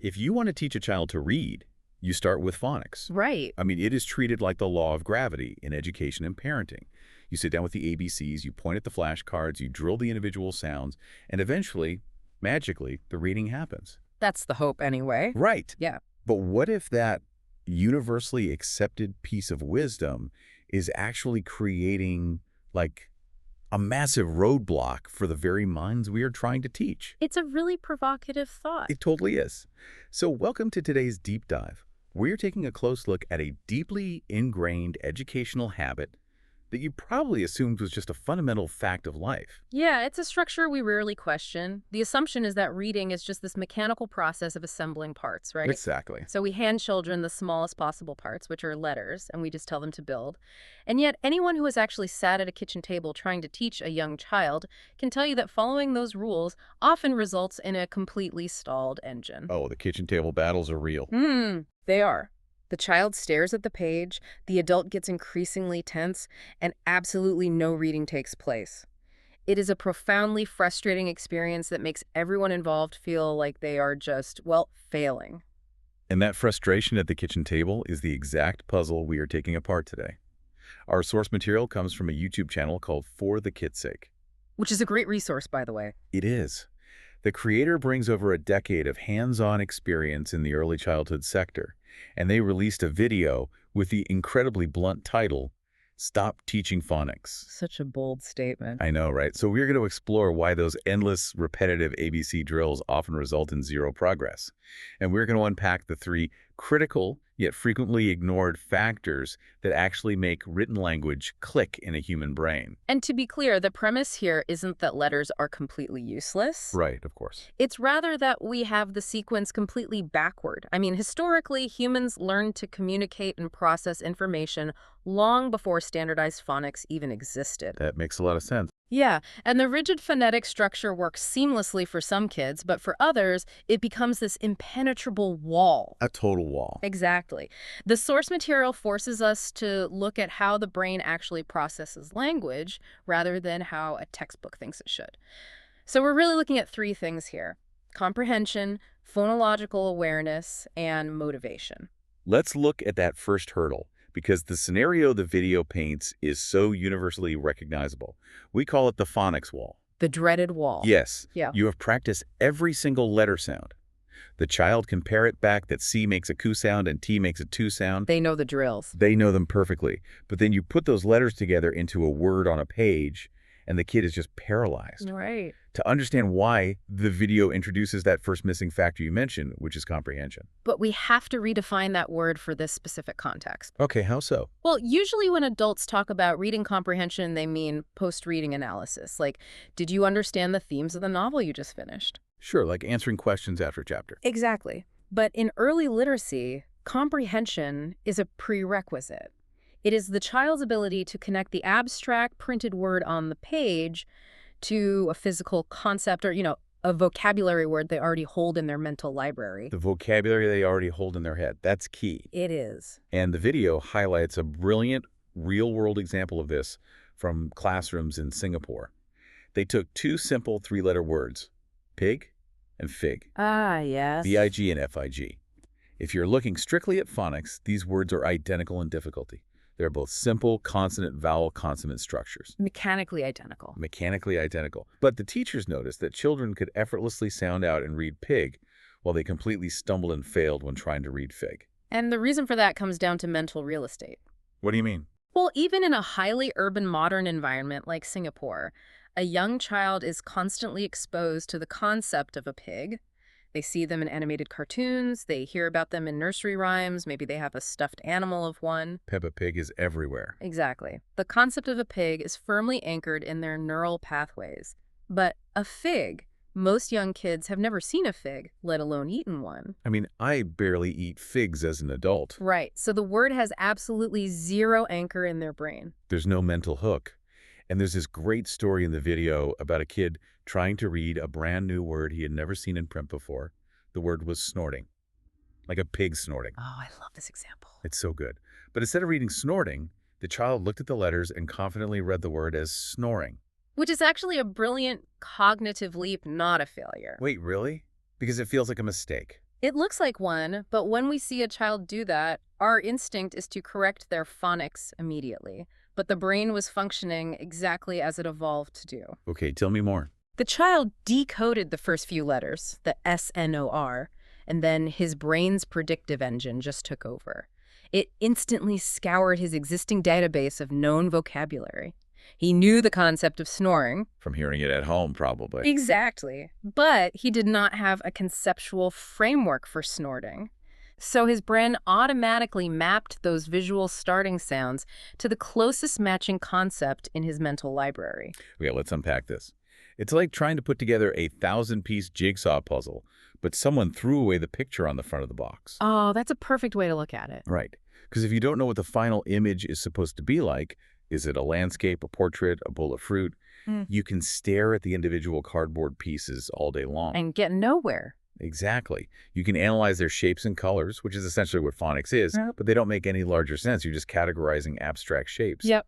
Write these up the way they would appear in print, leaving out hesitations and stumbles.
If you want to teach a child to read, you start with phonics. Right. I mean, it is treated like the law of gravity in education and parenting. You sit down with the ABCs, you point at the flashcards, you drill the individual sounds, and eventually, magically, the reading happens. That's the hope anyway. Right. Yeah. But what if that universally accepted piece of wisdom is actually creating, like, a massive roadblock for the very minds we are trying to teach? It's a really provocative thought. It totally is. So welcome to today's deep dive. We're taking a close look at a deeply ingrained educational habit that you probably assumed was just a fundamental fact of life. Yeah, it's a structure we rarely question. The assumption is that reading is just this mechanical process of assembling parts, right? Exactly. So we hand children the smallest possible parts, which are letters, and we just tell them to build. And yet anyone who has actually sat at a kitchen table trying to teach a young child can tell you that following those rules often results in a completely stalled engine. Oh, the kitchen table battles are real. They are. The child stares at the page, the adult gets increasingly tense, and absolutely no reading takes place. It is a profoundly frustrating experience that makes everyone involved feel like they are just, well, failing. And that frustration at the kitchen table is the exact puzzle we are taking apart today. Our source material comes from a YouTube channel called For the Kids' Sake. Which is a great resource, by the way. It is. The creator brings over a decade of hands-on experience in the early childhood sector, and they released a video with the incredibly blunt title, Stop Teaching Phonics. Such a bold statement. I know, right? So we're going to explore why those endless, repetitive ABC drills often result in zero progress. And we're going to unpack the three critical, yet frequently ignored factors that actually make written language click in a human brain. And to be clear, the premise here isn't that letters are completely useless. Right, of course. It's rather that we have the sequence completely backward. I mean, historically, humans learned to communicate and process information long before standardized phonics even existed. That makes a lot of sense. Yeah, and the rigid phonetic structure works seamlessly for some kids, but for others, it becomes this impenetrable wall. A total wall. Exactly. The source material forces us to look at how the brain actually processes language rather than how a textbook thinks it should. So we're really looking at three things here: comprehension, phonological awareness, and motivation. Let's look at that first hurdle, because the scenario the video paints is so universally recognizable. We call it the phonics wall. The dreaded wall. Yes. Yeah. You have practiced every single letter sound. The child can parrot back that C makes a Q sound and T makes a TU sound. They know the drills. They know them perfectly. But then you put those letters together into a word on a page, and the kid is just paralyzed. Right. To understand why, the video introduces that first missing factor you mentioned, which is comprehension. But we have to redefine that word for this specific context. Okay, how so? Well, usually when adults talk about reading comprehension, they mean post-reading analysis. Like, did you understand the themes of the novel you just finished? Sure, like answering questions after a chapter. Exactly. But in early literacy, comprehension is a prerequisite. It is the child's ability to connect the abstract printed word on the page to a physical concept or, a vocabulary word they already hold in their mental library. The vocabulary they already hold in their head. That's key. It is. And the video highlights a brilliant real-world example of this from classrooms in Singapore. They took two simple three-letter words, pig and fig. Ah, yes. B-I-G and F-I-G. If you're looking strictly at phonics, these words are identical in difficulty. They're both simple consonant-vowel-consonant structures. Mechanically identical. Mechanically identical. But the teachers noticed that children could effortlessly sound out and read pig, while they completely stumbled and failed when trying to read fig. And the reason for that comes down to mental real estate. What do you mean? Well, even in a highly urban modern environment like Singapore, a young child is constantly exposed to the concept of a pig. They see them in animated cartoons, they hear about them in nursery rhymes, maybe they have a stuffed animal of one. Peppa Pig is everywhere. Exactly. The concept of a pig is firmly anchored in their neural pathways. But a fig, most young kids have never seen a fig, let alone eaten one. I mean, I barely eat figs as an adult. Right, so the word has absolutely zero anchor in their brain. There's no mental hook. And there's this great story in the video about a kid trying to read a brand new word he had never seen in print before. The word was snorting, like a pig snorting. Oh, I love this example. It's so good. But instead of reading snorting, the child looked at the letters and confidently read the word as snoring. Which is actually a brilliant cognitive leap, not a failure. Wait, really? Because it feels like a mistake. It looks like one, but when we see a child do that, our instinct is to correct their phonics immediately. But the brain was functioning exactly as it evolved to do. Okay, tell me more. The child decoded the first few letters, the SNOR, and then his brain's predictive engine just took over. It instantly scoured his existing database of known vocabulary. He knew the concept of snoring. From hearing it at home, probably. Exactly. But he did not have a conceptual framework for snorting. So his brain automatically mapped those visual starting sounds to the closest matching concept in his mental library. Okay, let's unpack this. It's like trying to put together a 1,000-piece jigsaw puzzle, but someone threw away the picture on the front of the box. Oh, that's a perfect way to look at it. Right. Because if you don't know what the final image is supposed to be like, is it a landscape, a portrait, a bowl of fruit, you can stare at the individual cardboard pieces all day long. And get nowhere. Exactly. You can analyze their shapes and colors, which is essentially what phonics is, Yep. but they don't make any larger sense. You're just categorizing abstract shapes. Yep.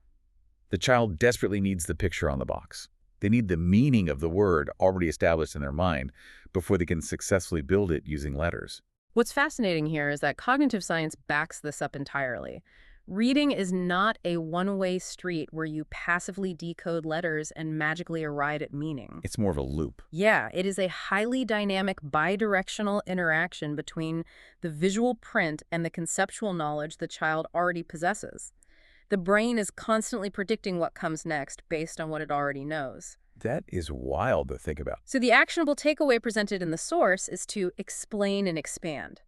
The child desperately needs the picture on the box. They need the meaning of the word already established in their mind before they can successfully build it using letters. What's fascinating here is that cognitive science backs this up entirely. Reading is not a one-way street where you passively decode letters and magically arrive at meaning. It's more of a loop. Yeah, it is a highly dynamic bidirectional interaction between the visual print and the conceptual knowledge the child already possesses. The brain is constantly predicting what comes next based on what it already knows. That is wild to think about. So the actionable takeaway presented in the source is to explain and expand.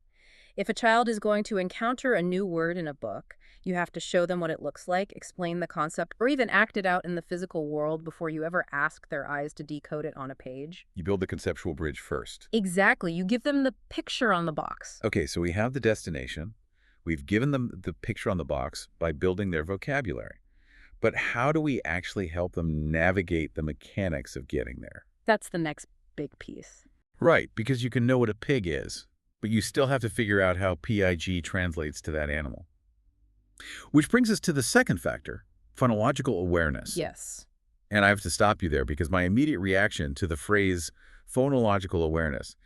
If a child is going to encounter a new word in a book, you have to show them what it looks like, explain the concept, or even act it out in the physical world before you ever ask their eyes to decode it on a page. You build the conceptual bridge first. Exactly. You give them the picture on the box. Okay, so we have the destination. We've given them the picture on the box by building their vocabulary. But how do we actually help them navigate the mechanics of getting there? That's the next big piece. Right, because you can know what a pig is, but you still have to figure out how PIG translates to that animal. Which brings us to the second factor, phonological awareness. Yes. And I have to stop you there because my immediate reaction to the phrase phonological awareness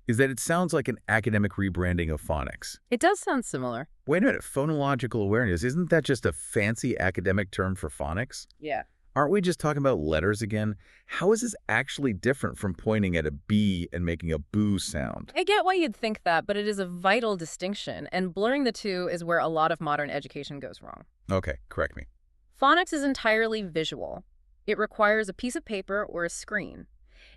is that it sounds like an academic rebranding of phonics. It does sound similar. Wait a minute, phonological awareness, isn't that just a fancy academic term for phonics? Yeah. Aren't we just talking about letters again? How is this actually different from pointing at a B and making a boo sound? I get why you'd think that, but it is a vital distinction, and blurring the two is where a lot of modern education goes wrong. Okay, correct me. Phonics is entirely visual. It requires a piece of paper or a screen.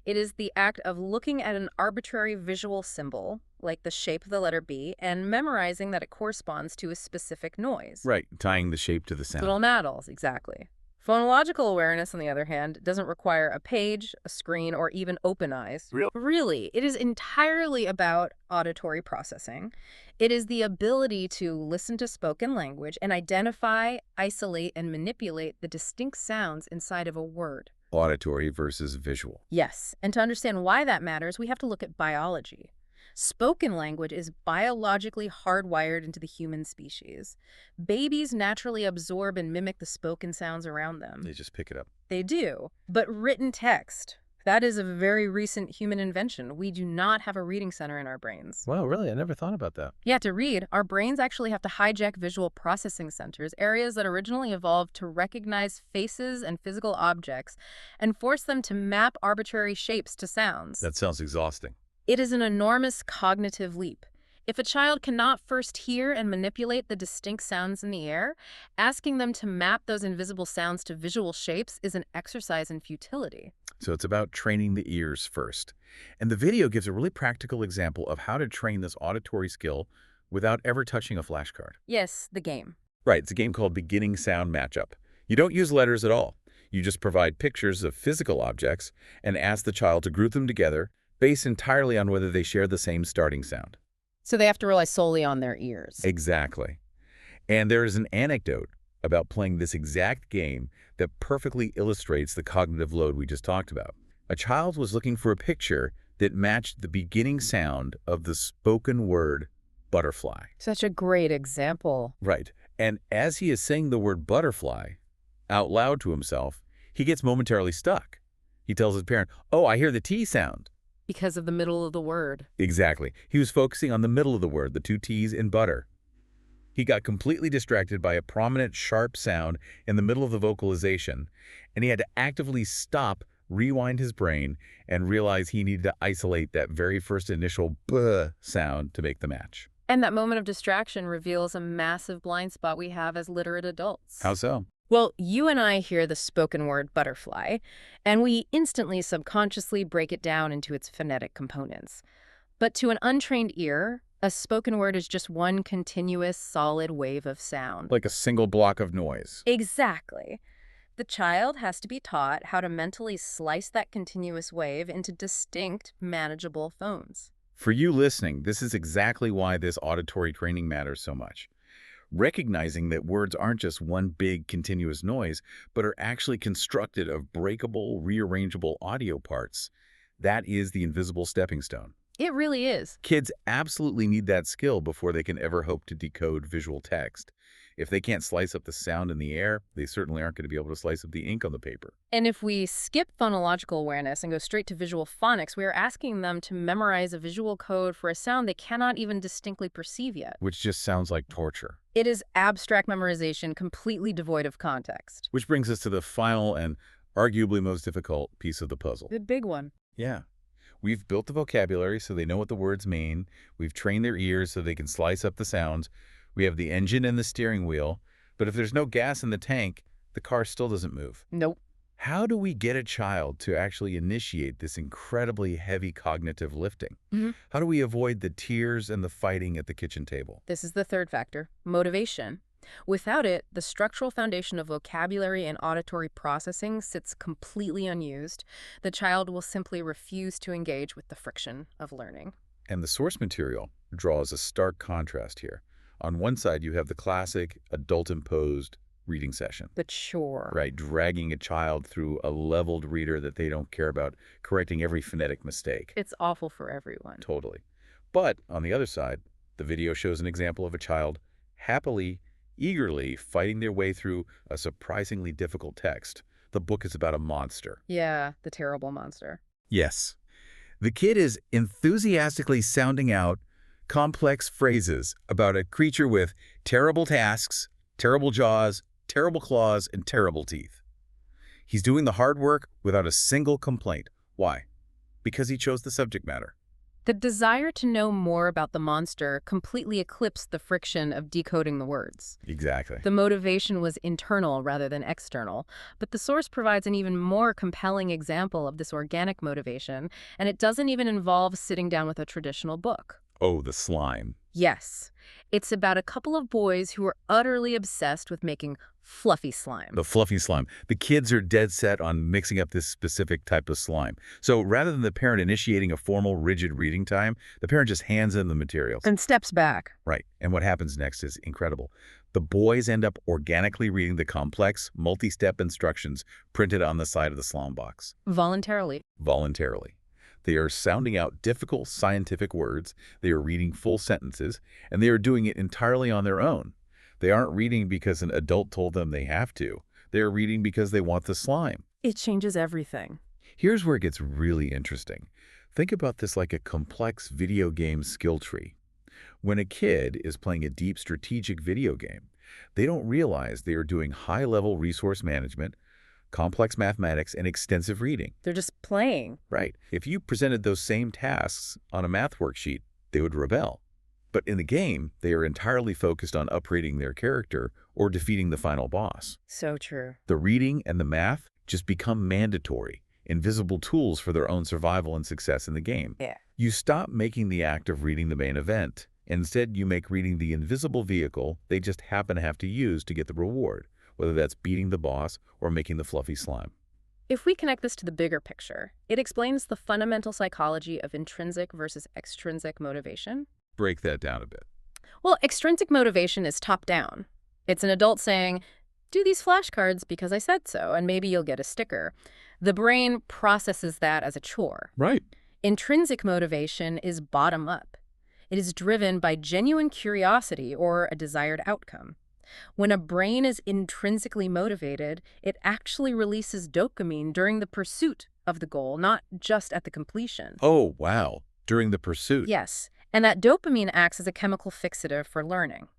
It is the act of looking at an arbitrary visual symbol, like the shape of the letter B, and memorizing that it corresponds to a specific noise. Right, tying the shape to the sound. Little matters, exactly. Phonological awareness, on the other hand, doesn't require a page, a screen, or even open eyes. Really, it is entirely about auditory processing. It is the ability to listen to spoken language and identify, isolate, and manipulate the distinct sounds inside of a word. Auditory versus visual. Yes, and to understand why that matters, we have to look at biology. Spoken language is biologically hardwired into the human species. Babies naturally absorb and mimic the spoken sounds around them. They just pick it up. They do. But written text, that is a very recent human invention. We do not have a reading center in our brains. Wow, really? I never thought about that. Yeah, to read, our brains actually have to hijack visual processing centers, areas that originally evolved to recognize faces and physical objects, and force them to map arbitrary shapes to sounds. That sounds exhausting. It is an enormous cognitive leap. If a child cannot first hear and manipulate the distinct sounds in the air, asking them to map those invisible sounds to visual shapes is an exercise in futility. So it's about training the ears first. And the video gives a really practical example of how to train this auditory skill without ever touching a flashcard. Yes, the game. Right, it's a game called Beginning Sound Matchup. You don't use letters at all. You just provide pictures of physical objects and ask the child to group them together based entirely on whether they share the same starting sound. So they have to rely solely on their ears. Exactly. And there is an anecdote about playing this exact game that perfectly illustrates the cognitive load we just talked about. A child was looking for a picture that matched the beginning sound of the spoken word butterfly. Such a great example. Right. And as he is saying the word butterfly out loud to himself, he gets momentarily stuck. He tells his parent, "Oh, I hear the T sound." Because of the middle of the word. Exactly. He was focusing on the middle of the word, the two T's in butter. He got completely distracted by a prominent, sharp sound in the middle of the vocalization, and he had to actively stop, rewind his brain, and realize he needed to isolate that very first initial "buh" sound to make the match. And that moment of distraction reveals a massive blind spot we have as literate adults. How so? Well, you and I hear the spoken word butterfly, and we instantly subconsciously break it down into its phonetic components. But to an untrained ear, a spoken word is just one continuous, solid wave of sound. Like a single block of noise. Exactly. The child has to be taught how to mentally slice that continuous wave into distinct, manageable phones. For you listening, this is exactly why this auditory training matters so much. Recognizing that words aren't just one big continuous noise, but are actually constructed of breakable, rearrangeable audio parts. That is the invisible stepping stone. It really is. Kids absolutely need that skill before they can ever hope to decode visual text. If they can't slice up the sound in the air, they certainly aren't going to be able to slice up the ink on the paper. And if we skip phonological awareness and go straight to visual phonics, we are asking them to memorize a visual code for a sound they cannot even distinctly perceive yet. Which just sounds like torture. It is abstract memorization completely devoid of context. Which brings us to the final and arguably most difficult piece of the puzzle. The big one. Yeah. We've built the vocabulary so they know what the words mean. We've trained their ears so they can slice up the sounds. We have the engine and the steering wheel. But if there's no gas in the tank, the car still doesn't move. Nope. How do we get a child to actually initiate this incredibly heavy cognitive lifting? How do we avoid the tears and the fighting at the kitchen table? This is the third factor, motivation. Without it, the structural foundation of vocabulary and auditory processing sits completely unused. The child will simply refuse to engage with the friction of learning. And the source material draws a stark contrast here. On one side, you have the classic adult-imposed reading session. The chore. Right, dragging a child through a leveled reader that they don't care about, correcting every phonetic mistake. It's awful for everyone. Totally. But on the other side, the video shows an example of a child happily, eagerly fighting their way through a surprisingly difficult text. The book is about a monster. Yeah, the terrible monster. Yes. The kid is enthusiastically sounding out complex phrases about a creature with terrible tasks, terrible jaws, terrible claws, and terrible teeth. He's doing the hard work without a single complaint. Why? Because he chose the subject matter. The desire to know more about the monster completely eclipsed the friction of decoding the words. Exactly. The motivation was internal rather than external, but the source provides an even more compelling example of this organic motivation, and it doesn't even involve sitting down with a traditional book. Oh, the slime. Yes. It's about a couple of boys who are utterly obsessed with making fluffy slime. The fluffy slime. The kids are dead set on mixing up this specific type of slime. So rather than the parent initiating a formal, rigid reading time, the parent just hands in the materials. And steps back. Right. And what happens next is incredible. The boys end up organically reading the complex, multi-step instructions printed on the side of the slime box. Voluntarily. Voluntarily. They are sounding out difficult scientific words, they are reading full sentences, and they are doing it entirely on their own. They aren't reading because an adult told them they have to. They are reading because they want the slime. It changes everything. Here's where it gets really interesting. Think about this like a complex video game skill tree. When a kid is playing a deep strategic video game, they don't realize they are doing high-level resource management, complex mathematics, and extensive reading. They're just playing. Right. If you presented those same tasks on a math worksheet, they would rebel. But in the game, they are entirely focused on upgrading their character or defeating the final boss. So true. The reading and the math just become mandatory, invisible tools for their own survival and success in the game. Yeah. You stop making the act of reading the main event. Instead, you make reading the invisible vehicle they just happen to have to use to get the reward, whether that's beating the boss or making the fluffy slime. If we connect this to the bigger picture, it explains the fundamental psychology of intrinsic versus extrinsic motivation. Break that down a bit. Well, extrinsic motivation is top-down. It's an adult saying, do these flashcards because I said so, and maybe you'll get a sticker. The brain processes that as a chore. Right. Intrinsic motivation is bottom-up. It is driven by genuine curiosity or a desired outcome. When a brain is intrinsically motivated, it actually releases dopamine during the pursuit of the goal, not just at the completion. Oh, wow. During the pursuit. Yes, and that dopamine acts as a chemical fixative for learning.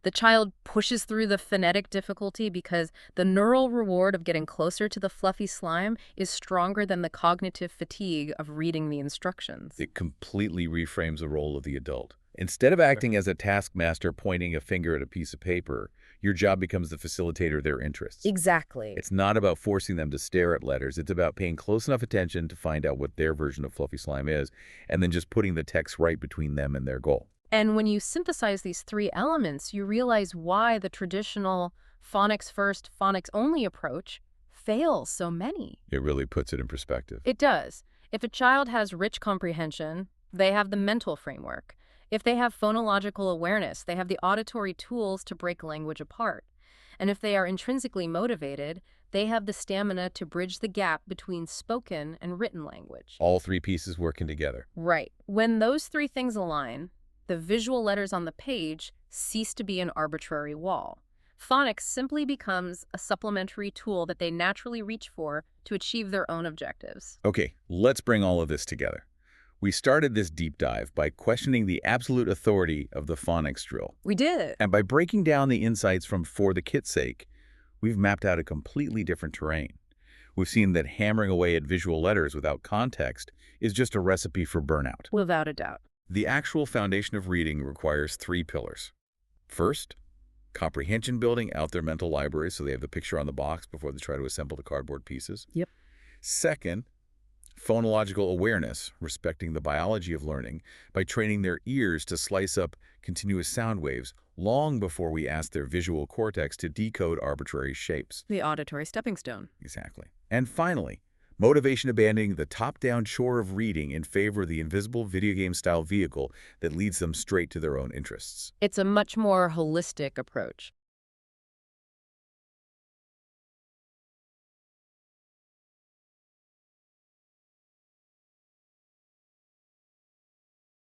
The child pushes through the phonetic difficulty because the neural reward of getting closer to the fluffy slime is stronger than the cognitive fatigue of reading the instructions. It completely reframes the role of the adult. Instead of acting as a taskmaster pointing a finger at a piece of paper, your job becomes the facilitator of their interests. Exactly. It's not about forcing them to stare at letters. It's about paying close enough attention to find out what their version of fluffy slime is, and then just putting the text right between them and their goal. And when you synthesize these three elements, you realize why the traditional phonics first, phonics only approach fails so many. It really puts it in perspective. It does. If a child has rich comprehension, they have the mental framework. If they have phonological awareness, they have the auditory tools to break language apart. And if they are intrinsically motivated, they have the stamina to bridge the gap between spoken and written language. All three pieces working together. Right. When those three things align, the visual letters on the page cease to be an arbitrary wall. Phonics simply becomes a supplementary tool that they naturally reach for to achieve their own objectives. Okay, let's bring all of this together. We started this deep dive by questioning the absolute authority of the phonics drill. We did. And by breaking down the insights from For the Kit's Sake, we've mapped out a completely different terrain. We've seen that hammering away at visual letters without context is just a recipe for burnout. Without a doubt. The actual foundation of reading requires three pillars. First, comprehension building out their mental libraries so they have the picture on the box before they try to assemble the cardboard pieces. Yep. Second, phonological awareness, respecting the biology of learning by training their ears to slice up continuous sound waves long before we ask their visual cortex to decode arbitrary shapes. The auditory stepping stone. Exactly. And finally, motivation abandoning the top-down chore of reading in favor of the invisible video game-style vehicle that leads them straight to their own interests. It's a much more holistic approach.